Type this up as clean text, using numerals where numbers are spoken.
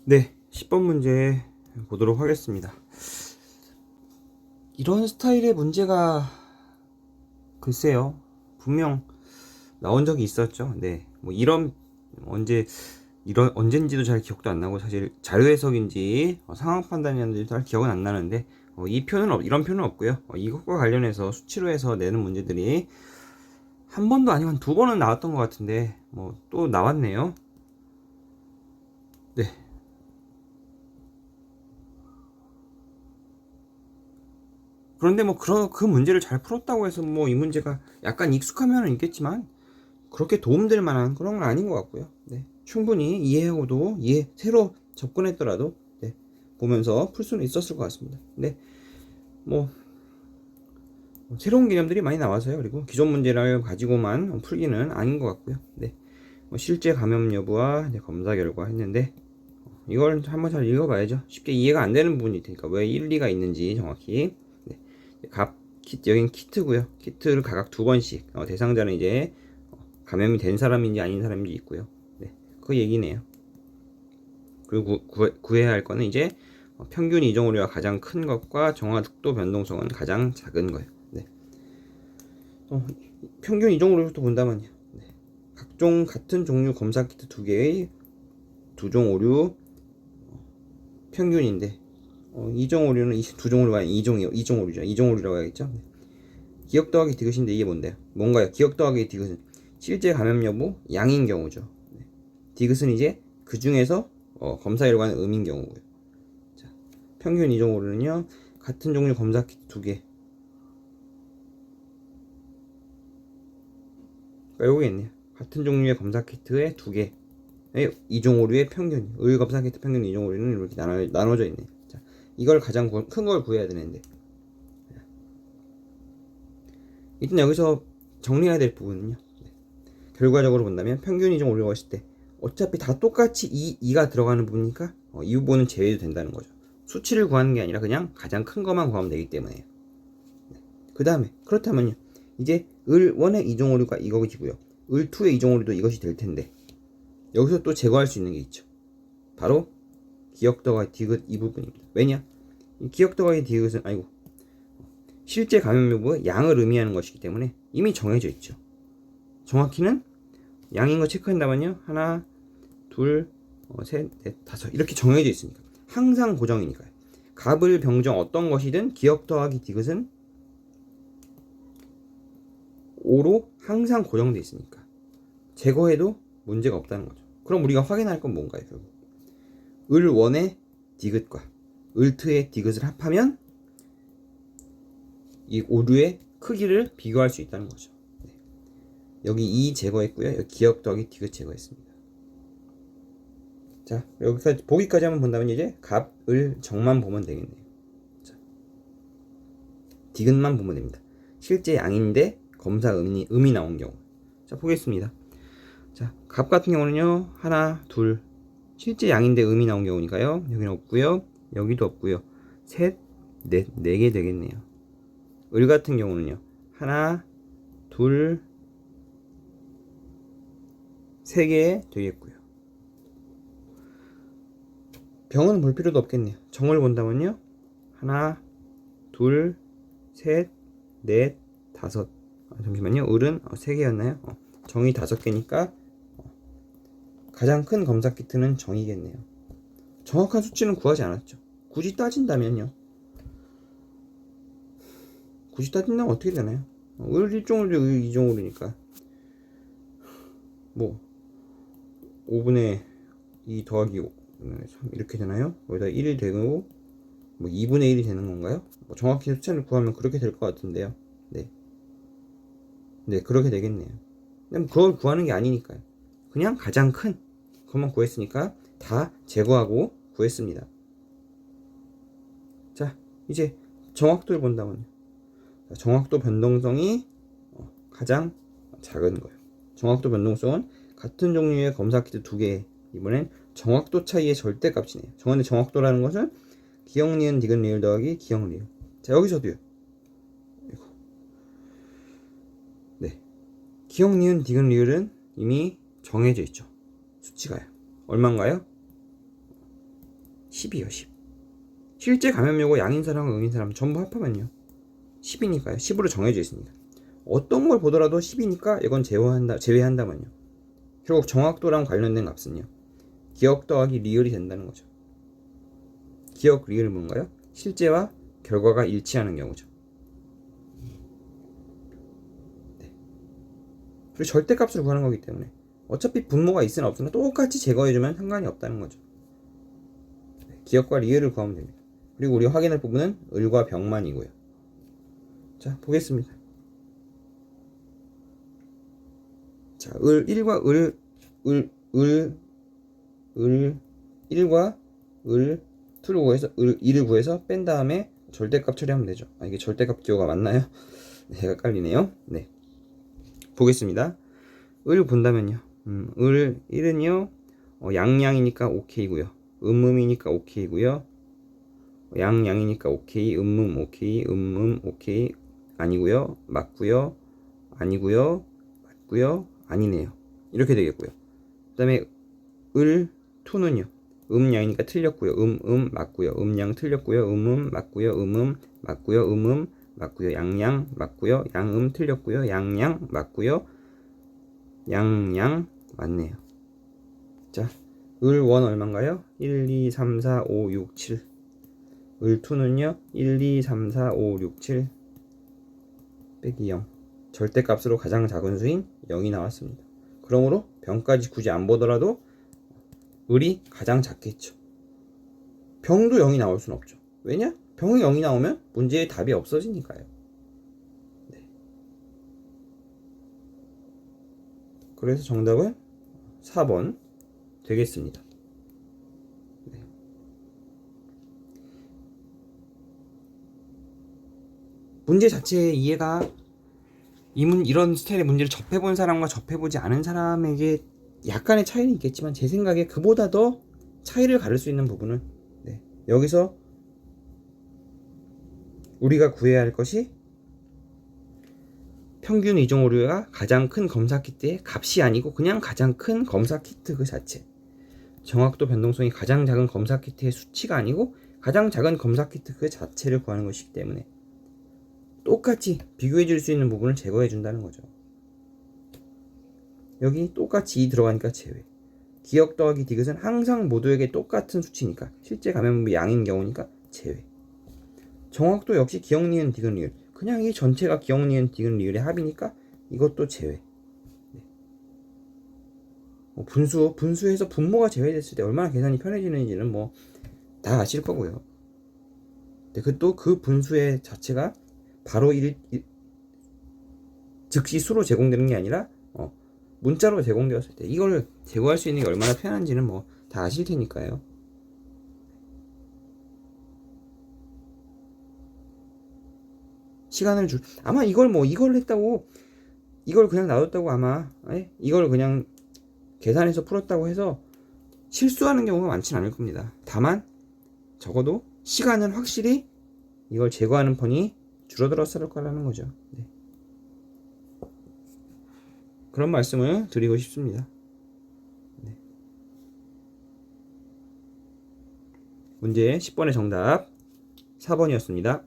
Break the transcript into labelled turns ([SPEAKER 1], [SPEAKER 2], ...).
[SPEAKER 1] 네, 10번 문제 보도록 하겠습니다. 이런 스타일의 문제가 글쎄요, 분명 나온 적이 있었죠. 네, 뭐 언젠지도 잘 기억도 안 나고, 사실 자료 해석인지 상황 판단이었는지 잘 기억은 안 나는데, 이런 표는 없고요. 이것과 관련해서 수치로 해서 내는 문제들이 한 번도 아니고 한 두 번은 나왔던 것 같은데, 뭐 또 나왔네요. 네. 그런데 뭐 그 문제를 잘 풀었다고 해서 뭐 이 문제가 약간 익숙하면은 있겠지만 그렇게 도움될 만한 그런 건 아닌 것 같고요. 네. 충분히 이해하고도 새로 접근했더라도 네. 보면서 풀 수는 있었을 것 같습니다. 네. 뭐 새로운 개념들이 많이 나와서요. 그리고 기존 문제를 가지고만 풀기는 아닌 것 같고요. 네. 뭐 실제 감염 여부와 검사 결과 했는데 이걸 한번 잘 읽어봐야죠. 쉽게 이해가 안 되는 부분이 있으니까 왜 일리가 있는지 정확히. 네. 여긴 키트고요. 키트를 각각 두 번씩 대상자는 이제 감염이 된 사람인지 아닌 사람인지 있고요. 네. 그 얘기네요. 그리고 구해야 할 거는 이제 평균 이종오류가 가장 큰 것과 정확도 변동성은 가장 작은 거예요. 네. 평균 이종오류부터 본다면요. 네. 각종 같은 종류 검사 키트 두 개의 두종 오류 평균인데 이종 오류는 두 종 오류가 아니라 이종 오류죠. 이종 오류라고 해야겠죠. 네. 기억 더하기 디귿인데 이게 뭔데요? 뭔가요? 기억 더하기 디귿은 실제 감염 여부 양인 경우죠. 네. 디귿은 이제 그 중에서 검사 결과는 음인 경우고요. 자, 평균 이종으로는요 같은 종류 검사 키트 두 개. 그러니까 요거겠네요. 같은 종류의 검사 키트에 두 개. 이종 오류의 평균, 을 검사 키트 평균 이종 오류는 이렇게 나눠져 있네요. 자, 이걸 가장 큰 걸 구해야 되는데 일단 여기서 정리해야 될 부분은요. 결과적으로 본다면 평균 이종 오류가 있을 때 어차피 다 똑같이 2가 들어가는 부분이니까 이 부분은 제외도 된다는 거죠. 수치를 구하는 게 아니라 그냥 가장 큰 것만 구하면 되기 때문에요. 그 다음에 그렇다면요. 이제 을 1의 이종 오류가 이거지고요. 을 2의 이종 오류도 이것이 될 텐데 여기서 또 제거할 수 있는 게 있죠. 바로 기억 더하기 디귿 이 부분입니다. 왜냐? 이 기억 더하기 디귿은 실제 감염 여부의 양을 의미하는 것이기 때문에 이미 정해져 있죠. 정확히는 양인 거 체크한다면요. 하나, 둘, 셋, 넷, 다섯 이렇게 정해져 있으니까 항상 고정이니까요. 값을 병정 어떤 것이든 기억 더하기 디귿은 5로 항상 고정돼 있으니까 제거해도 문제가 없다는 거죠. 그럼 우리가 확인할 건 뭔가요? 결국 을 1의 디귿과 을 2의 디귿을 합하면 이 오류의 크기를 비교할 수 있다는 거죠. 네. 여기 2 제거했고요. 여기 기억 더하기 디귿 제거했습니다. 자, 여기까지 보기까지 한번 본다면 이제 값을 정만 보면 되겠네요. 자, 디귿만 보면 됩니다. 실제 양인데 검사 음이 나온 경우. 자, 보겠습니다. 자, 값 같은 경우는요. 하나, 둘. 실제 양인데 음이 나온 경우니까요. 여기는 없고요. 여기도 없고요. 셋, 넷, 네 개 되겠네요. 을 같은 경우는요. 하나, 둘, 세 개 되겠고요. 병은 볼 필요도 없겠네요. 정을 본다면요. 하나, 둘, 셋, 넷, 다섯. 잠시만요. 을은 3개였나요? 정이 5개니까 가장 큰 검사 키트는 정이겠네요. 정확한 수치는 구하지 않았죠. 굳이 따진다면요. 굳이 따진다면 어떻게 되나요? 을 1종으로 을 2종으로니까 뭐 5분의 2 더하기 3 이렇게 되나요? 여기다 1이 되고 뭐 2분의 1이 되는 건가요? 뭐 정확히 숫자를 구하면 그렇게 될 것 같은데요. 네. 네, 그렇게 되겠네요. 근데 그걸 구하는 게 아니니까요. 그냥 가장 큰 것만 구했으니까 다 제거하고 구했습니다. 자, 이제 정확도를 본다면요. 정확도 변동성이 가장 작은 거예요. 정확도 변동성은 같은 종류의 검사 키트 두 개. 이번엔 정확도 차이의 절대값이네요. 정확도라는 것은 기억 니은 디귿 리을 더하기 기억 리을. 자, 여기서도요. 네. 기억 니은 디귿 리을은 이미 정해져 있죠. 수치가요. 얼마인가요? 10이요, 10. 실제 감염료고 양인사람과 음인사람 전부 합하면요 10이니까요. 10으로 정해져 있습니다. 어떤 걸 보더라도 10이니까 이건 제외한다면요. 결국 정확도랑 관련된 값은요. 기억 더하기 리을이 된다는 거죠. 기억 리을은 뭔가요? 실제와 결과가 일치하는 경우죠. 네. 그리고 절대값을 구하는 거기 때문에 어차피 분모가 있으나 없으나 똑같이 제거해주면 상관이 없다는 거죠. 네. 기억과 리을을 구하면 됩니다. 그리고 우리가 확인할 부분은 을과 병만이고요. 자, 보겠습니다. 자, 1과 2를 구해서 2를 구해서 pen 다음에 절대값 처리하면 되죠. 아, 이게 절대값 기호가 맞나요? 네, 헷갈리네요. 네. 보겠습니다. 을 본다면요. 1은요. 양양이니까 오케이고요. 음음이니까 오케이고요. 양양이니까 오케이, 오케이, 오케이. 아니고요. 맞고요. 아니고요. 맞고요. 아니네요. 이렇게 되겠고요. 그다음에 투는요. 양이니까 틀렸고요. 맞고요. 양 틀렸고요. 맞고요. 맞고요. 맞고요. 양양 맞고요. 양 틀렸고요. 양양 맞고요. 양양 맞네요. 자, 원 얼마인가요? 1, 2, 3, 4, 5, 6, 7. 투는요. 1, 2, 3, 4, 5, 6, 7 빼기 0. 절대값으로 가장 작은 수인 0이 나왔습니다. 그러므로 병까지 굳이 안 보더라도 을이 가장 작겠죠. 병도 0이 나올 수는 없죠. 왜냐? 병이 0이 나오면 문제의 답이 없어지니까요. 네. 그래서 정답은 4번 되겠습니다. 네. 문제 자체의 이해가 이런 스타일의 문제를 접해본 사람과 접해보지 않은 사람에게 약간의 차이는 있겠지만 제 생각에 그보다 더 차이를 가를 수 있는 부분은 네, 여기서 우리가 구해야 할 것이 평균 이종 오류가 가장 큰 검사 키트의 값이 아니고 그냥 가장 큰 검사 키트 그 자체, 정확도 변동성이 가장 작은 검사 키트의 수치가 아니고 가장 작은 검사 키트 그 자체를 구하는 것이기 때문에 똑같이 비교해 줄 수 있는 부분을 제거해 준다는 거죠. 여기 똑같이 2 들어가니까 제외. 기억 더하기 디귿은 항상 모두에게 똑같은 수치니까 실제 감염부 양인 경우니까 제외. 정확도 역시 기억 니은 디귿 리을. 그냥 이 전체가 기억 니은 디귿 리을의 합이니까 이것도 제외. 네. 분수에서 분모가 제외됐을 때 얼마나 계산이 편해지는지는 뭐 다 아실 거고요. 그 분수의 자체가 바로 즉시 수로 제공되는 게 아니라 문자로 제공되었을 때 이걸 제거할 수 있는 게 얼마나 편한지는 뭐 다 아실 테니까요. 아마 이걸 했다고 이걸 그냥 놔뒀다고 아마 이걸 그냥 계산해서 풀었다고 해서 실수하는 경우가 많지는 않을 겁니다. 다만 적어도 시간은 확실히 이걸 제거하는 편이 줄어들었을 거라는 거죠. 네. 그런 말씀을 드리고 싶습니다. 네. 문제 10번의 정답 4번이었습니다.